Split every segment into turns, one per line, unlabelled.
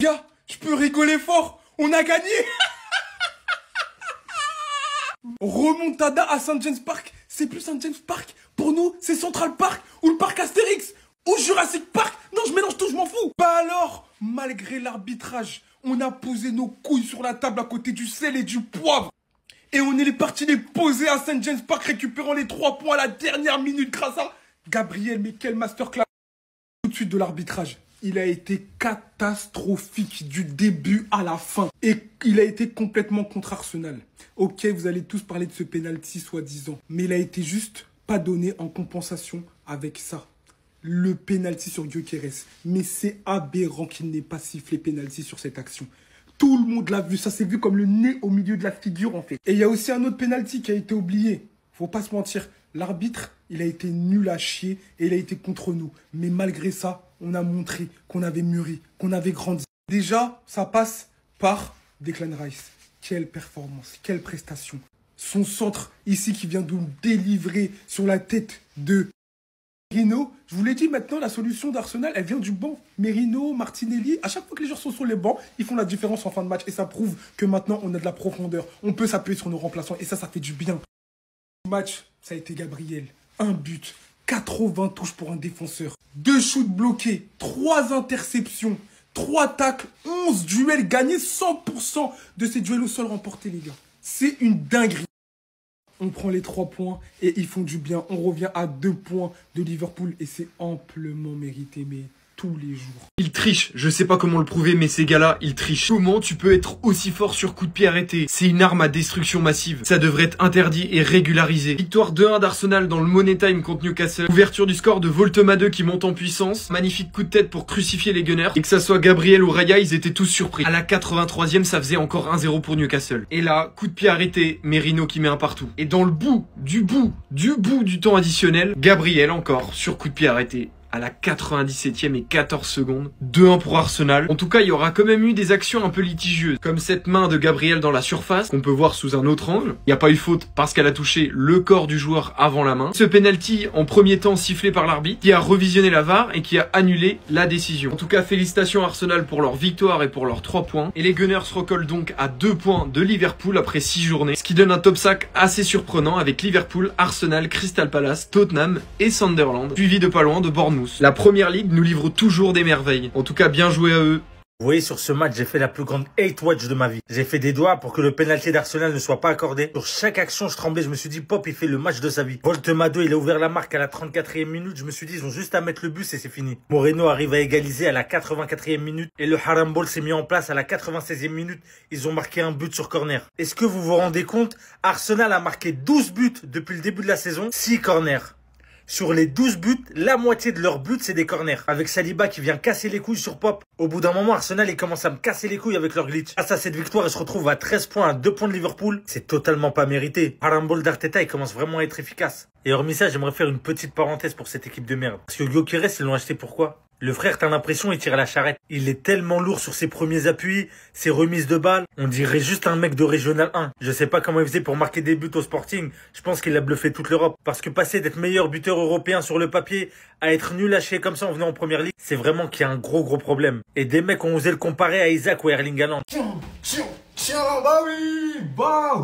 Gars, je peux rigoler fort. On a gagné. Remontada à St. James Park. C'est plus St. James Park. Pour nous, c'est Central Park ou le parc Astérix ou Jurassic Park. Non, je mélange tout, je m'en fous. Bah alors, malgré l'arbitrage, on a posé nos couilles sur la table à côté du sel et du poivre. Et on est parti les poser à St. James Park, récupérant les 3 points à la dernière minute grâce à Gabriel. Mais quel masterclass. Tout de suite de l'arbitrage. Il a été catastrophique du début à la fin. Et il a été complètement contre Arsenal. Ok, vous allez tous parler de ce penalty soi-disant. Mais il a été juste pas donné en compensation avec ça. Le penalty sur Gyökeres. Mais c'est aberrant qu'il n'ait pas sifflé penalty sur cette action. Tout le monde l'a vu. Ça s'est vu comme le nez au milieu de la figure en fait. Et il y a aussi un autre penalty qui a été oublié. Faut pas se mentir. L'arbitre, il a été nul à chier et il a été contre nous. Mais malgré ça, on a montré qu'on avait mûri, qu'on avait grandi. Déjà, ça passe par Declan Rice. Quelle performance, quelle prestation. Son centre ici qui vient de nous délivrer sur la tête de Merino. Je vous l'ai dit maintenant, la solution d'Arsenal, elle vient du banc. Merino, Martinelli, à chaque fois que les joueurs sont sur les bancs, ils font la différence en fin de match. Et ça prouve que maintenant, on a de la profondeur. On peut s'appuyer sur nos remplaçants et ça fait du bien. Le match, ça a été Gabriel. 1 but, 80 touches pour un défenseur. 2 shoots bloqués, 3 interceptions, 3 tacles, 11 duels gagnés, 100% de ces duels au sol remportés, les gars. C'est une dinguerie. On prend les 3 points et ils font du bien. On revient à 2 points de Liverpool et c'est amplement mérité, mais tous les jours.
Ils trichent, je sais pas comment le prouver, mais ces gars-là, ils trichent. Comment tu peux être aussi fort sur coup de pied arrêté? C'est une arme à destruction massive. Ça devrait être interdit et régularisé. Victoire 2-1 d'Arsenal dans le Money Time contre Newcastle. Ouverture du score de Voltema 2 qui monte en puissance. Magnifique coup de tête pour crucifier les Gunners. Et que ça soit Gabriel ou Raya, ils étaient tous surpris. À la 83e, ça faisait encore 1-0 pour Newcastle. Et là, coup de pied arrêté, Merino qui met un partout. Et dans le bout du temps additionnel, Gabriel encore sur coup de pied arrêté. À la 97e et 14 secondes. 2-1 pour Arsenal. En tout cas, il y aura quand même eu des actions un peu litigieuses. Comme cette main de Gabriel dans la surface, qu'on peut voir sous un autre angle. Il n'y a pas eu faute parce qu'elle a touché le corps du joueur avant la main. Ce penalty, en premier temps sifflé par l'arbitre, qui a revisionné la VAR et qui a annulé la décision. En tout cas, félicitations à Arsenal pour leur victoire et pour leurs 3 points. Et les Gunners recollent donc à 2 points de Liverpool après 6 journées. Ce qui donne un top 5 assez surprenant avec Liverpool, Arsenal, Crystal Palace, Tottenham et Sunderland. Suivi de pas loin de Bournemouth. La première ligue nous livre toujours des merveilles. En tout cas, bien joué à eux.
Vous voyez, sur ce match, j'ai fait la plus grande hate watch de ma vie. J'ai fait des doigts pour que le penalty d'Arsenal ne soit pas accordé. Sur chaque action, je tremblais. Je me suis dit, Pop, il fait le match de sa vie. Voltema 2, il a ouvert la marque à la 34e minute. Je me suis dit, ils ont juste à mettre le but et c'est fini. Moreno arrive à égaliser à la 84e minute. Et le Haram Ball s'est mis en place à la 96e minute. Ils ont marqué un but sur corner. Est-ce que vous vous rendez compte? Arsenal a marqué 12 buts depuis le début de la saison. 6 corners. Sur les 12 buts, la moitié de leurs buts, c'est des corners. Avec Saliba qui vient casser les couilles sur Pop. Au bout d'un moment, Arsenal, ils commencent à me casser les couilles avec leur glitch. Grâce à cette victoire, ils se retrouvent à 13 points, à 2 points de Liverpool. C'est totalement pas mérité. Harambol d'Arteta, il commence vraiment à être efficace. Et hormis ça, j'aimerais faire une petite parenthèse pour cette équipe de merde. Parce que Gyökeres, ils l'ont acheté pourquoi? Le frère, t'as l'impression, il tire à la charrette. Il est tellement lourd sur ses premiers appuis, ses remises de balles. On dirait juste un mec de Régional 1. Je sais pas comment il faisait pour marquer des buts au Sporting. Je pense qu'il a bluffé toute l'Europe. Parce que passer d'être meilleur buteur européen sur le papier à être nul à chier comme ça en venant en première ligue, c'est vraiment qu'il y a un gros problème. Et des mecs ont osé le comparer à Isaac ou à Erling Haaland.
Tiens, bah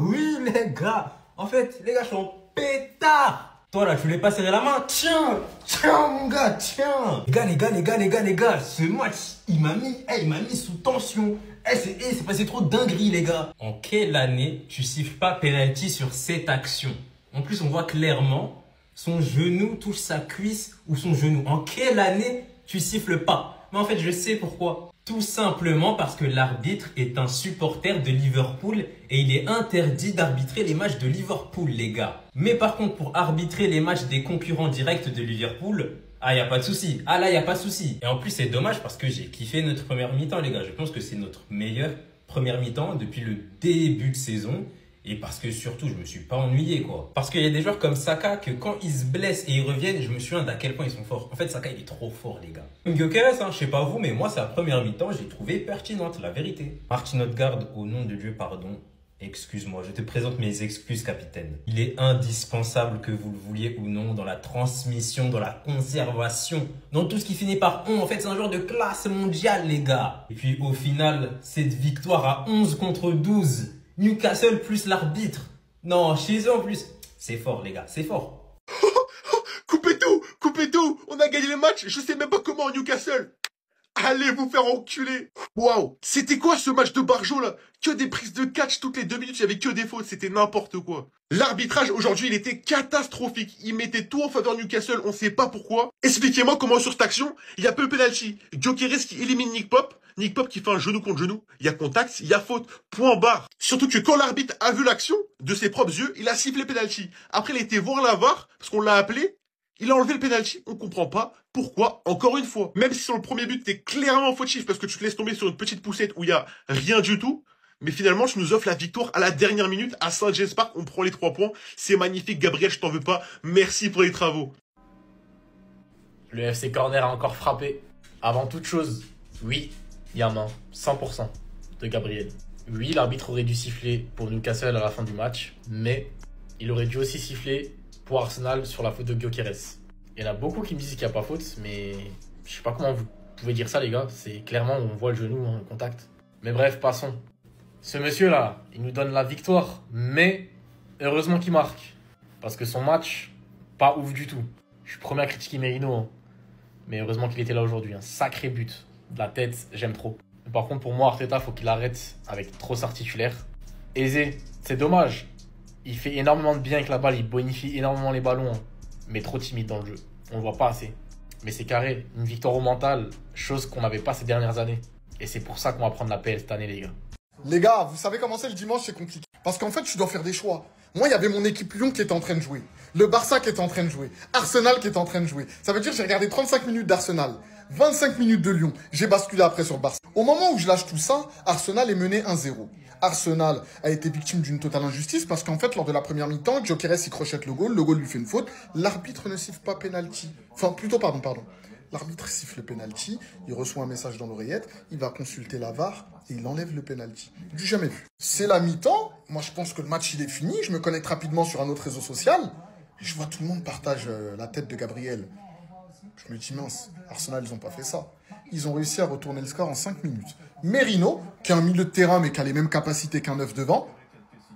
oui, les gars. En fait, les gars sont pétards. Toi là, tu voulais pas serrer la main? Tiens, mon gars, tiens. Les gars, ce match, il m'a mis sous tension. C'est passé trop de dinguerie, les gars. En quelle année tu siffles pas penalty sur cette action? En plus, on voit clairement son genou touche sa cuisse ou son genou. En quelle année tu siffles pas? Mais en fait, je sais pourquoi. Tout simplement parce que l'arbitre est un supporter de Liverpool et il est interdit d'arbitrer les matchs de Liverpool, les gars. Mais par contre, pour arbitrer les matchs des concurrents directs de Liverpool, y a pas de souci. Là, y a pas de souci. Et en plus, c'est dommage parce que j'ai kiffé notre première mi-temps, les gars. Je pense que c'est notre meilleure première mi-temps depuis le début de saison. Et parce que surtout, je me suis pas ennuyé, quoi. Parce qu'il y a des joueurs comme Saka que quand ils se blessent et ils reviennent, je me souviens d'à quel point ils sont forts. En fait, Saka, il est trop fort, les gars. Gyökeres, je sais pas vous, mais moi, sa première mi-temps, j'ai trouvé pertinente, la vérité. Martin Odegaard, au nom de Dieu, pardon. Excuse-moi, je te présente mes excuses, capitaine. Il est indispensable que vous le vouliez ou non dans la transmission, dans la conservation, dans tout ce qui finit par on. En fait, c'est un genre de classe mondiale, les gars. Et puis, au final, cette victoire à 11 contre 12, Newcastle plus l'arbitre. Non, chez eux en plus. C'est fort, les gars, c'est fort.
Coupez tout, on a gagné le match, je sais même pas comment Newcastle. Allez vous faire enculer. Waouh, c'était quoi ce match de Barjo là? Que des prises de catch toutes les 2 minutes, il y avait que des fautes, c'était n'importe quoi. L'arbitrage aujourd'hui, il était catastrophique. Il mettait tout en faveur de Newcastle, on sait pas pourquoi. Expliquez-moi comment sur cette action, il y a peu le penalty. Gyökeres qui élimine Nick Pope qui fait un genou contre genou. Il y a contact, il y a faute, point barre. Surtout que quand l'arbitre a vu l'action, de ses propres yeux, il a sifflé penalty. Après, il a été voir la VAR, parce qu'on l'a appelé. Il a enlevé le penalty, on comprend pas pourquoi, encore une fois. Même si sur le premier but, t'es clairement fautif parce que tu te laisses tomber sur une petite poussette où il y a rien du tout. Mais finalement, tu nous offres la victoire à la dernière minute à St. James Park. On prend les 3 points. C'est magnifique, Gabriel, je t'en veux pas. Merci pour les travaux.
Le FC Corner a encore frappé. Avant toute chose, oui, il y a main, 100% de Gabriel. Oui, l'arbitre aurait dû siffler pour Newcastle à la fin du match, mais il aurait dû aussi siffler pour Arsenal sur la faute de Gyökeres. Il y en a beaucoup qui me disent qu'il n'y a pas faute, mais je sais pas comment vous pouvez dire ça, les gars. C'est clairement, on voit le genou en contact. Mais bref, passons. Ce monsieur-là, il nous donne la victoire, mais heureusement qu'il marque. Parce que son match, pas ouf du tout. Je suis premier à critiquer Merino, hein. Mais heureusement qu'il était là aujourd'hui. Un sacré but. De la tête, j'aime trop. Mais par contre, pour moi, Arteta, faut qu'il arrête avec trop titulaire. Aisé, c'est dommage. Il fait énormément de bien avec la balle, il bonifie énormément les ballons, hein. Mais trop timide dans le jeu. On le voit pas assez. Mais c'est carré, une victoire au mental, chose qu'on n'avait pas ces dernières années. Et c'est pour ça qu'on va prendre la PL cette année, les gars.
Les gars, vous savez comment c'est le dimanche, c'est compliqué. Parce qu'en fait, tu dois faire des choix. Moi, il y avait mon équipe Lyon qui était en train de jouer. Le Barça qui était en train de jouer. Arsenal qui était en train de jouer. Ça veut dire que j'ai regardé 35 minutes d'Arsenal. 25 minutes de Lyon. J'ai basculé après sur Barça. Au moment où je lâche tout ça, Arsenal est mené 1-0. Arsenal a été victime d'une totale injustice parce qu'en fait, lors de la première mi-temps, Gyökeres il crochette le goal lui fait une faute. L'arbitre ne siffle pas penalty. Enfin, plutôt, pardon. L'arbitre siffle le penalty, il reçoit un message dans l'oreillette, il va consulter la VAR et il enlève le penalty. Du jamais vu. C'est la mi-temps, moi je pense que le match il est fini, je me connecte rapidement sur un autre réseau social, et je vois tout le monde partage la tête de Gabriel. Je me dis mince, Arsenal ils ont pas fait ça. Ils ont réussi à retourner le score en 5 minutes. Merino, qui a un milieu de terrain mais qui a les mêmes capacités qu'un 9 devant,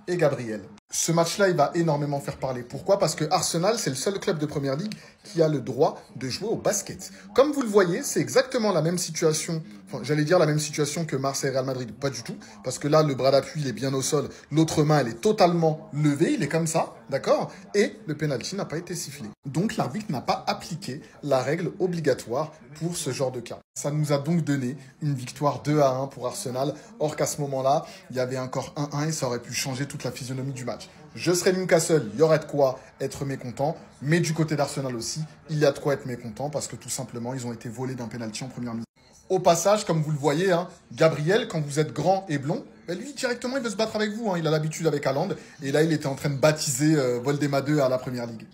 et Gabriel. Ce match-là, il va énormément faire parler. Pourquoi? Parce que Arsenal, c'est le seul club de Première Ligue qui a le droit de jouer au basket. Comme vous le voyez, c'est exactement la même situation, enfin, j'allais dire la même situation que Marseille et Real Madrid. Pas du tout, parce que là, le bras d'appui, il est bien au sol. L'autre main, elle est totalement levée, il est comme ça, d'accord? Et le penalty n'a pas été sifflé. Donc, l'arbitre n'a pas appliqué la règle obligatoire pour ce genre de cas. Ça nous a donc donné une victoire 2-1 pour Arsenal, or qu'à ce moment-là, il y avait encore 1-1 et ça aurait pu changer toute la physionomie du match. Je serais Newcastle, il y aurait de quoi être mécontent, mais du côté d'Arsenal aussi, il y a de quoi être mécontent parce que tout simplement, ils ont été volés d'un penalty en première mi-temps. Au passage, comme vous le voyez, hein, Gabriel, quand vous êtes grand et blond, ben lui, directement, il veut se battre avec vous. Hein. Il a l'habitude avec Haaland, et là, il était en train de baptiser Voldemort 2 à la Première Ligue.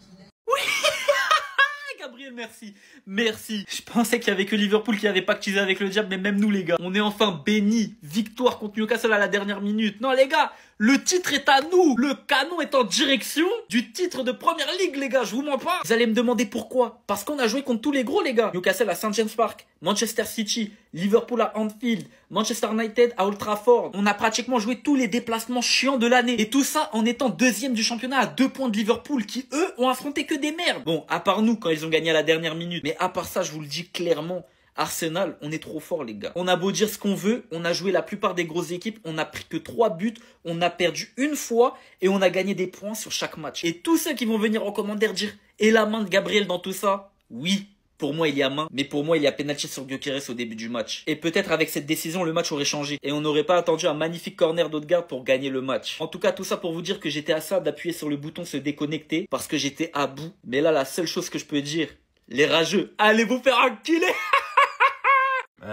Gabriel, merci. Merci. Je pensais qu'il y avait que Liverpool qui avait pactisé avec le diable, mais même nous, les gars. On est enfin bénis. Victoire contre Newcastle à la dernière minute. Non, les gars, le titre est à nous. Le canon est en direction du titre de Première Ligue, les gars. Je vous mens pas. Vous allez me demander pourquoi. Parce qu'on a joué contre tous les gros, les gars. Newcastle à St. James Park, Manchester City, Liverpool à Anfield, Manchester United à Old Trafford. On a pratiquement joué tous les déplacements chiants de l'année. Et tout ça en étant deuxième du championnat à 2 points de Liverpool qui, eux, ont affronté que des merdes. Bon, à part nous quand ils ont gagné à la dernière minute. Mais à part ça, je vous le dis clairement, Arsenal, on est trop fort, les gars. On a beau dire ce qu'on veut, on a joué la plupart des grosses équipes, on n'a pris que 3 buts, on a perdu une fois et on a gagné des points sur chaque match. Et tous ceux qui vont venir en commentaire dire « Et la main de Gabriel dans tout ça ?» Oui, pour moi, il y a main, mais pour moi, il y a penalty sur Gyökeres au début du match. Et peut-être avec cette décision, le match aurait changé. Et on n'aurait pas attendu un magnifique corner d'Odegaard pour gagner le match. En tout cas, tout ça pour vous dire que j'étais à ça d'appuyer sur le bouton se déconnecter parce que j'étais à bout. Mais là, la seule chose que je peux dire, les rageux, allez vous faire enculer.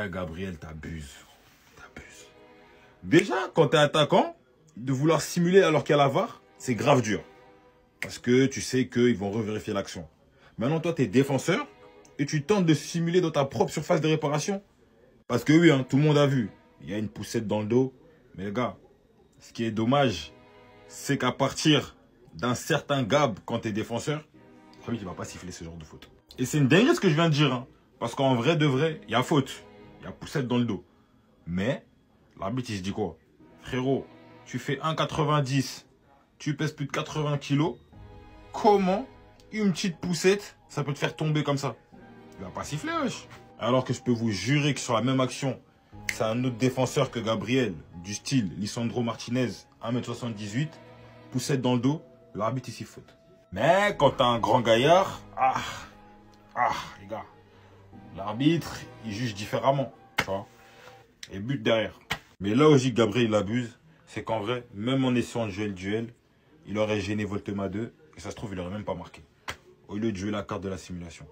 Gabriel, t'abuses. Déjà, quand t'es attaquant, de vouloir simuler alors qu'il y a la VAR, c'est grave dur. Parce que tu sais qu'ils vont revérifier l'action. Maintenant, toi, t'es défenseur et tu tentes de simuler dans ta propre surface de réparation. Parce que oui, hein, tout le monde a vu. Il y a une poussette dans le dos. Mais les gars, Ce qui est dommage, c'est qu'à partir d'un certain Gab, quand t'es défenseur, il ne va pas siffler ce genre de faute. Et c'est une dinguerie ce que je viens de dire. Hein, parce qu'en vrai de vrai, il y a faute. Il y a poussette dans le dos. Mais, l'arbitre, il se dit quoi? Frérot, tu fais 1,90, tu pèses plus de 80 kilos. Comment une petite poussette, ça peut te faire tomber comme ça? Il va pas siffler, wesh. Alors que je peux vous jurer que sur la même action, c'est un autre défenseur que Gabriel, du style Lisandro Martinez, 1m78, poussette dans le dos, l'arbitre ici faute. Mais quand t'as un grand gaillard, les gars, l'arbitre, il juge différemment, tu vois, et but derrière. Mais là où je dis que Gabriel il abuse, c'est qu'en vrai, même en essayant de jouer le duel, il aurait gêné Voltema 2, et ça se trouve, il aurait même pas marqué, au lieu de jouer la carte de la simulation.